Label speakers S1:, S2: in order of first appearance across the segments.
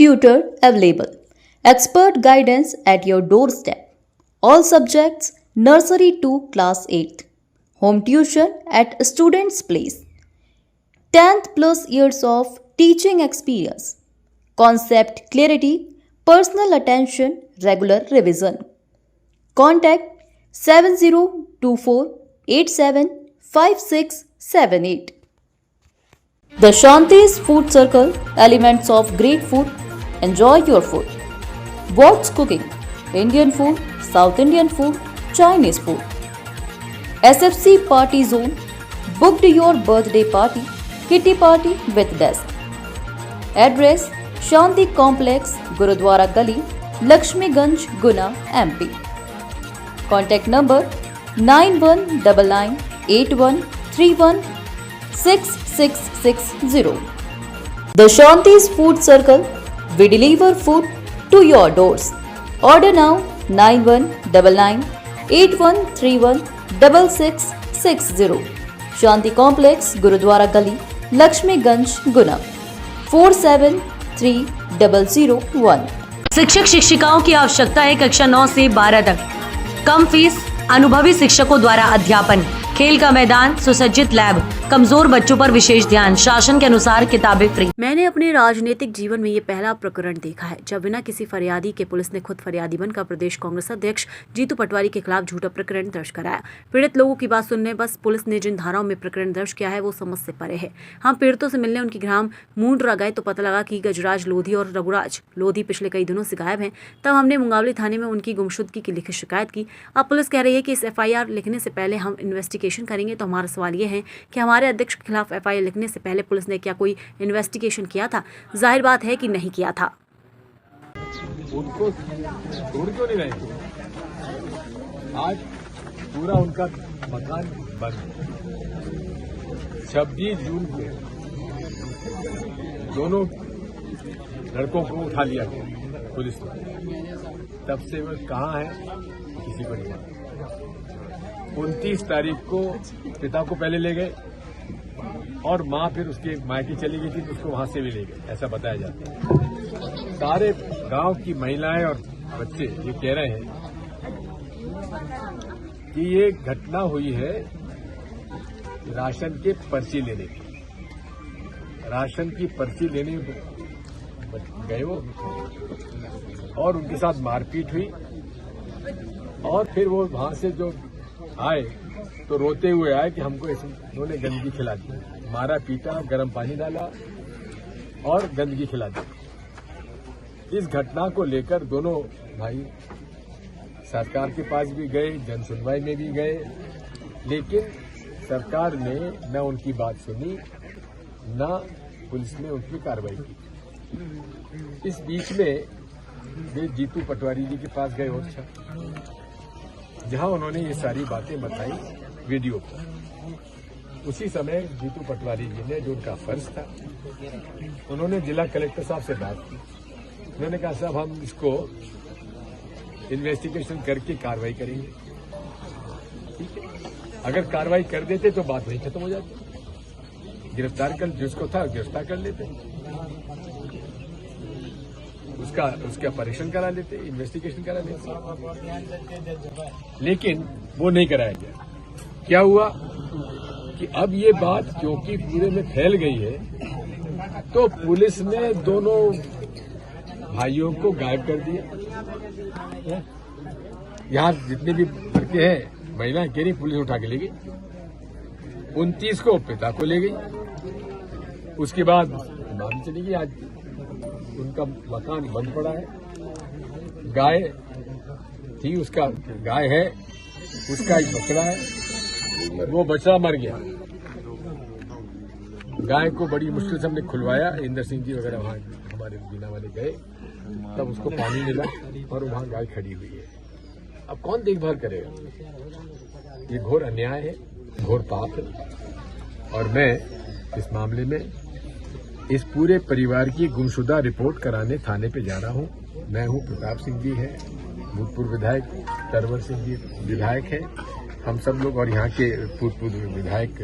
S1: tutor available. Expert guidance at your doorstep. All subjects nursery to class 8th. Home tuition at student's place. 10th plus years of teaching experience. Concept clarity, personal attention, regular revision. Contact 7024875678. The Shanti's Food Circle, elements of great food. Enjoy your food. What's cooking? Indian food, South Indian food, Chinese food. SFC Party Zone. Booked your birthday party, kitty party with desk. Address Shanti Complex, Gurudwara Gali, Lakshmiganj, Guna, MP. Contact number 919981316660. The Shanti's Food Circle. We deliver food to your doors. Order now 919981316660. Shanti Complex, Gurudwara Gali, Lakshmiganj, Guna 473001.
S2: शिक्षक शिक्षिकाओं की आवश्यकता है कक्षा 9 से 12 तक। कम fees, अनुभवी शिक्षकों द्वारा अध्यापन, खेल का मैदान, सुसज्जित लैब, कमजोर बच्चों पर विशेष ध्यान, शासन के अनुसार किताबें फ्री। मैंने अपने राजनीतिक जीवन में ये पहला प्रकरण देखा है जब बिना किसी फरियादी के पुलिस ने खुद फरियादी बनकर प्रदेश कांग्रेस अध्यक्ष जीतू पटवारी के खिलाफ झूठा प्रकरण दर्ज कराया। पीड़ित लोगों की बात सुनने बस पुलिस ने जिन धाराओं में प्रकरण दर्ज किया है वो समझ से परे है। हम पीड़ितों से मिलने उनकी ग्राम मूंडरा गए तो पता लगा कि गजराज लोधी और रघुराज लोधी पिछले कई दिनों से गायब हैं। तब हमने मुंगावली थाने में उनकी गुमशुदगी की लिखित शिकायत की। अब पुलिस कह रही है कि इस FIR लिखने से पहले हम इन्वेस्टिगेशन करेंगे। तो हमारा सवाल ये है कि हमारे अध्यक्ष के खिलाफ FIR लिखने से पहले पुलिस ने क्या कोई इन्वेस्टिगेशन किया था? जाहिर बात है कि नहीं किया था।
S3: उनको छोड़ क्यों नहीं रहे? आज पूरा उनका मकान बंद। 26 जून को दोनों लड़कों को उठा लिया गया पुलिस ने। तब से वो कहाँ है किसी को नहीं मालूम। 29 तारीख को पिता को पहले ले गए और मां फिर उसके मायके चली गई थी तो उसको वहां से भी ले गए, ऐसा बताया जाता है। सारे गांव की महिलाएं और बच्चे ये कह रहे हैं कि ये घटना हुई है राशन के पर्ची लेने की। राशन की पर्ची लेने गए वो और उनके साथ मारपीट हुई और फिर वो वहां से जो आए तो रोते हुए आए कि हमको इन्होंने गंदगी खिला दी, मारा पीटा, गर्म पानी डाला और गंदगी खिला दी। इस घटना को लेकर दोनों भाई सरकार के पास भी गए, जन सुनवाई में भी गए, लेकिन सरकार ने न उनकी बात सुनी न पुलिस ने उनकी कार्रवाई की। इस बीच में वे जीतू पटवारी जी के पास गए ओरछा, जहां उन्होंने ये सारी बातें बताई वीडियो पर। उसी समय जीतू पटवारी जी ने, जो उनका फर्ज था, उन्होंने जिला कलेक्टर साहब से बात की। उन्होंने कहा साहब हम इसको इन्वेस्टिगेशन करके कार्रवाई करेंगे। ठीक है, अगर कार्रवाई कर देते तो बात वहीं खत्म हो जाती, गिरफ्तार कर जिसको था गिरफ्तार कर लेते, उसका परीक्षण करा लेते, इन्वेस्टिगेशन करा लेते, लेकिन वो नहीं कराया गया। क्या हुआ कि अब ये बात क्योंकि पूरे में फैल गई है तो पुलिस ने दोनों भाइयों को गायब कर दिया। यहाँ जितने भी लड़के हैं, महिलाएं कह रही पुलिस उठा के ले गई। 29 को पिता को ले गई, उसके बाद मालूम चली गई आज उनका मकान बंद पड़ा है। गाय थी, उसका गाय है, उसका एक बछड़ा है, वो बछड़ा मर गया। गाय को बड़ी मुश्किल से हमने खुलवाया, इंदर सिंह जी वगैरह वहां हमारे बीना वाले गए, तब उसको पानी मिला और वहां गाय खड़ी हुई है। अब कौन देखभाल करेगा? ये घोर अन्याय है, घोर पाप है। और मैं इस मामले में इस पूरे परिवार की गुमशुदा रिपोर्ट कराने थाने पे जा रहा हूं। मैं हूं, प्रताप सिंह जी है, भूतपूर्व विधायक तरवर सिंह जी विधायक है, हम सब लोग, और यहाँ के भूतपूर्व विधायक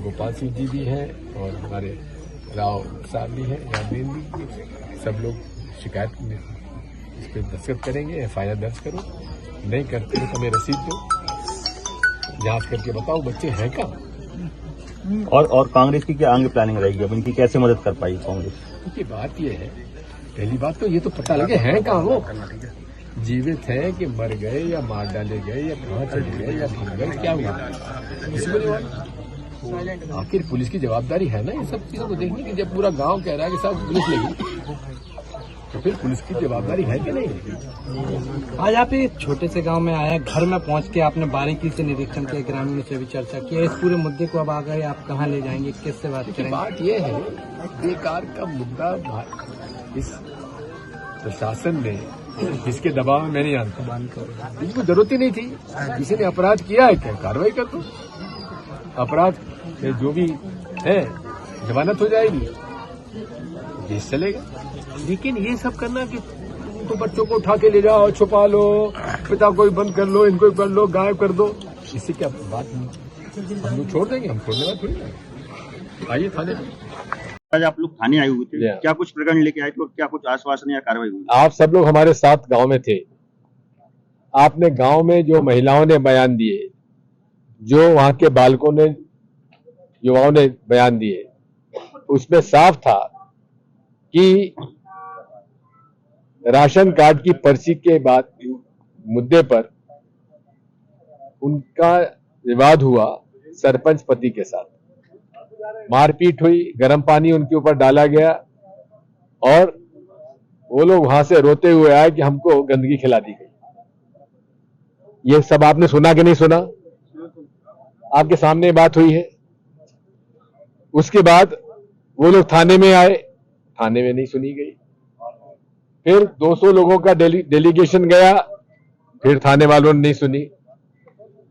S3: गोपाल सिंह जी भी हैं, और हमारे राव साहब भी हैं, राजेंद्र भी, सब लोग शिकायत में इस पर दस्तखत करेंगे, FIR दर्ज करो, नहीं करते तो हमें रसीद दो, जांच करके बताओ बच्चे हैं कहाँ।
S4: और कांग्रेस की क्या आगे प्लानिंग रहेगी, अब इनकी कैसे मदद कर पाई कांग्रेस?
S3: क्योंकि बात यह है, पहली बात तो ये तो पता लगे हैं कहाँ वो, जीवित हैं कि मर गए या मार डाले गए या कहाँ चले गए या भूल गए, क्या हुआ इसको जवाब। आखिर पुलिस की जवाबदारी है ना ये सब चीजों को देखने की। जब पूरा गांव कह रहा है कि साहब पुलिस लेगी, तो फिर पुलिस की जवाबदारी है कि नहीं।
S5: आज आप एक छोटे से गांव में आए, घर में पहुंच के आपने बारीकी से निरीक्षण किया, ग्रामीणों से भी चर्चा की, इस पूरे मुद्दे को अब आ गए, आप कहां ले जाएंगे, किससे बात करेंगे?
S3: बात यह है, बेकार का मुद्दा इस प्रशासन ने, जिसके दबाव में मैं नहीं जानता, इनको जरूरत ही नहीं थी। किसी ने अपराध किया है क्या, कार्रवाई कर दो, अपराध में जो भी है जमानत हो जाएगी, केस चलेगा। लेकिन ये सब करना कि तो बच्चों को उठा के ले जाओ, छुपा लो, पिता को बंद कर लो, इनको कर लो, गायब कर दो, इससे क्या बात नहीं, हम लोग छोड़ देंगे, हम छोड़ने वाले थोड़ी ना। आइए थाने में।
S4: आज आप लोग थाने आए हुए थे,
S3: Yeah.
S4: क्या कुछ प्रकरण लेके आए थे और क्या कुछ आश्वासन या कार्रवाई हुई?
S3: आप सब लोग हमारे साथ गांव में थे, आपने गांव में जो महिलाओं ने बयान दिए, जो वहां के बालकों ने, युवाओं ने बयान दिए, उसमें साफ था कि राशन कार्ड की पर्ची के बाद मुद्दे पर उनका विवाद हुआ सरपंच पति के साथ, मारपीट हुई, गर्म पानी उनके ऊपर डाला गया और वो लोग वहां से रोते हुए आए कि हमको गंदगी खिला दी गई। ये सब आपने सुना कि नहीं सुना? आपके सामने बात हुई है। उसके बाद वो लोग थाने में आए, थाने में नहीं सुनी गई। फिर 200 लोगों का डेलीगेशन गया, फिर थाने वालों ने नहीं सुनी।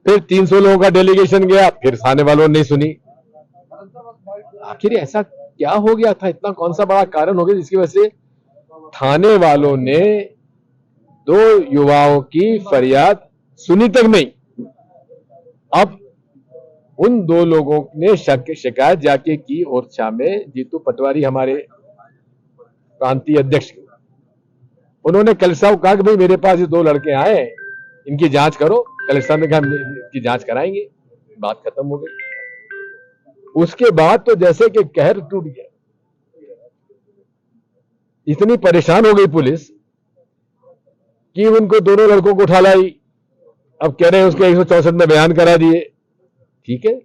S3: फिर 300 लोगों का डेलीगेशन गया, फिर थाने वालों ने नहीं सुनी। आखिर ऐसा क्या हो गया था, इतना कौन सा बड़ा कारण हो गया जिसकी वजह से थाने वालों ने 2 युवाओं की फरियाद सुनी तक नहीं? अब उन 2 लोगों ने शिकायत जाके की ओरछा में, जीतू पटवारी हमारे प्रांतीय अध्यक्ष, उन्होंने कलेक्टर साहब को कहा कि भाई मेरे पास ये 2 लड़के आए, इनकी जांच करो। कलेक्टर साहब ने कहा इनकी जांच कराएंगे, बात खत्म हो गई। उसके बाद तो जैसे कि कहर टूट गया, इतनी परेशान हो गई पुलिस कि उनको दोनों लड़कों को उठा लाई। अब कह रहे हैं उसके 164 में बयान करा दिए। ठीक है,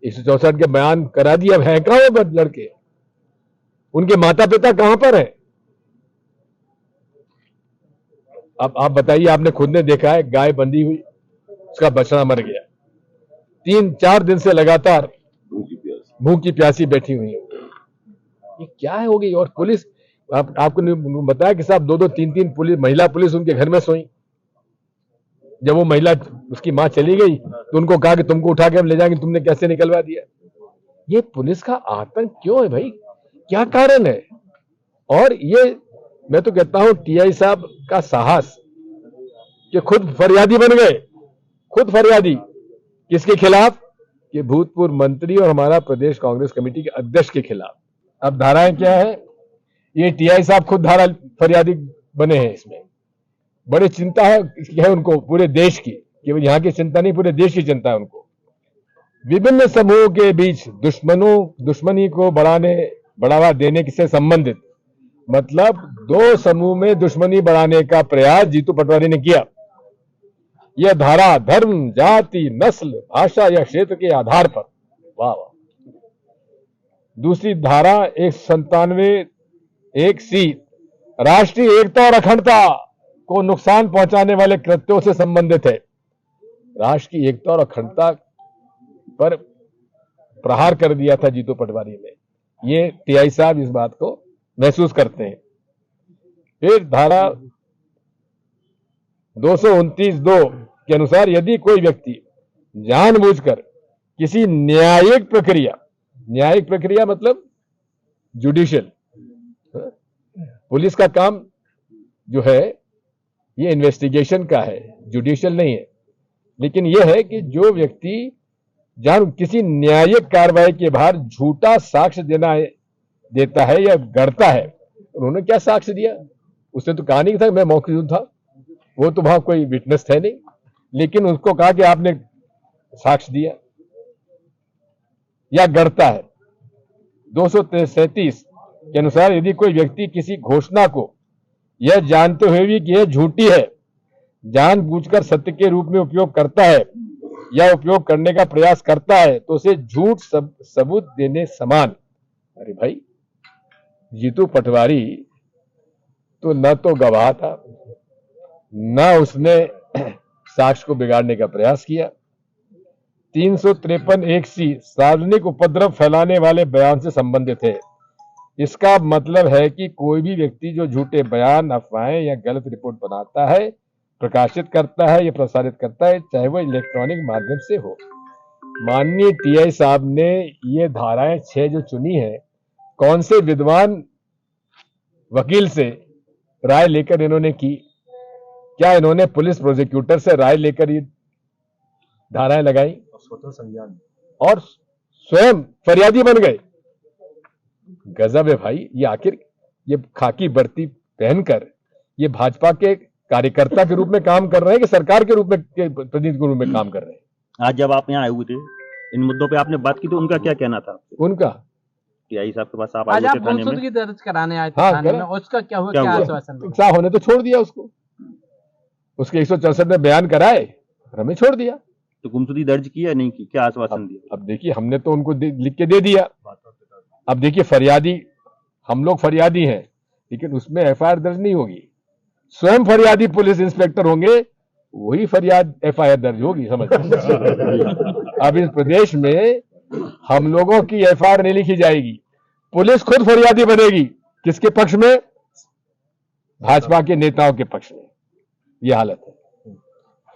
S3: 164 के बयान करा दिए, अब है कहां वो लड़के, उनके माता पिता कहां पर हैं? अब आप बताइए, आपने खुद ने देखा है, गाय बंधी हुई, उसका बछड़ा मर गया, 3-4 दिन से लगातार भूखी प्यासी बैठी हुई है। ये क्या है हो गई? और पुलिस, आपको बताया कि साहब 2-2, 3-3 पुलिस, महिला पुलिस उनके घर में सोई। जब वो महिला, उसकी मां चली गई तो उनको कहा कि तुमको उठा के हम ले जाएंगे, तुमने कैसे निकलवा दिया? ये पुलिस का आतंक क्यों है भाई, क्या कारण है? और ये मैं तो कहता हूं टीआई साहब का साहस कि खुद फरियादी बन गए, खुद फरियादी किसके खिलाफ? कि भूतपूर्व मंत्री और हमारा प्रदेश कांग्रेस कमेटी के अध्यक्ष के खिलाफ। अब धाराएं क्या है? ये टीआई साहब खुद धारा फरियादी बने हैं। इसमें बड़ी चिंता है उनको पूरे देश की, केवल यहाँ की चिंता नहीं, पूरे देश की चिंता है उनको। विभिन्न समूहों के बीच दुश्मनी को बढ़ावा देने से संबंधित, मतलब 2 समूह में दुश्मनी बढ़ाने का प्रयास जीतू पटवारी ने किया। यह धारा धर्म, जाति, नस्ल, भाषा या क्षेत्र के आधार पर, वाह वाह। दूसरी धारा 197(1)(c) राष्ट्रीय एकता और अखंडता को नुकसान पहुंचाने वाले कृत्यों से संबंधित है। राष्ट्र की एकता और अखंडता पर प्रहार कर दिया था जीतू पटवारी ने। ये टीआई साहब इस बात को महसूस करते हैं। फिर धारा 229(2) के अनुसार यदि कोई व्यक्ति जानबूझकर किसी न्यायिक प्रक्रिया मतलब जुडिशियल, पुलिस का काम जो है ये इन्वेस्टिगेशन का है, जुडिशियल नहीं है। लेकिन यह है कि जो व्यक्ति किसी न्यायिक कार्रवाई के बाहर झूठा साक्ष्य देता है या गढ़ता है। उन्होंने क्या साक्ष्य दिया? उसने तो कहा नहीं था मैं मौजूद था, वो तो वहां कोई विटनेस थे नहीं, लेकिन उसको कहा कि आपने साक्ष्य दिया या गढ़ता है। 237 के अनुसार यदि कोई व्यक्ति किसी घोषणा को यह जानते हुए भी कि यह झूठी है जानबूझकर सत्य के रूप में उपयोग करता है या उपयोग करने का प्रयास करता है तो उसे झूठ सबूत देने समान। अरे भाई, जीतू पटवारी तो न तो गवाह था, न उसने साक्ष्य को बिगाड़ने का प्रयास किया। 353(1)(c) सार्वजनिक उपद्रव फैलाने वाले बयान से संबंधित है। इसका मतलब है कि कोई भी व्यक्ति जो झूठे बयान, अफवाहें या गलत रिपोर्ट बनाता है, प्रकाशित करता है या प्रसारित करता है, चाहे वो इलेक्ट्रॉनिक माध्यम से हो। माननीय टीआई साहब ने ये धाराएं 6 जो चुनी है, कौन से विद्वान वकील से राय लेकर इन्होंने की? क्या इन्होंने पुलिस प्रोसिक्यूटर से राय लेकर ये धाराएं लगाई और स्वयं फरियादी बन गए? गजब है भाई। ये आखिर ये खाकी वर्दी पहनकर ये भाजपा के कार्यकर्ता के रूप में काम कर रहे हैं कि सरकार के रूप में प्रतिनिधि के रूप में काम कर रहे हैं?
S4: आज जब आप यहाँ आए हुए थे, इन मुद्दों पे आपने बात की तो उनका क्या कहना था?
S3: उनका
S4: टीआई साहब के पास आप आए
S5: आज
S4: हुए
S5: आप
S4: थे थाने में।
S5: गुमशुदगी दर्ज कराने आए थे
S3: हाँ,
S5: थाने में,
S3: करा।
S5: उसका क्या हुआ?
S4: क्या
S5: क्या
S4: हुआ?
S5: आश्वासन मिला?
S3: साफ होने तो छोड़ दिया उसको, उसके 164 में बयान कराए, हमें छोड़ दिया।
S4: तो गुमशुदगी दर्ज की या नहीं की? क्या आश्वासन दिया?
S3: अब देखिए, हमने तो उनको लिख के दे दिया। अब देखिए, फरियादी हम लोग फरियादी हैं, लेकिन उसमें एफआईआर दर्ज नहीं होगी। स्वयं फरियादी पुलिस इंस्पेक्टर होंगे, वही फरियाद एफआईआर दर्ज होगी। समझ अब इस प्रदेश में हम लोगों की एफआईआर नहीं लिखी जाएगी, पुलिस खुद फरियादी बनेगी। किसके पक्ष में? भाजपा के नेताओं के पक्ष में। यह हालत है।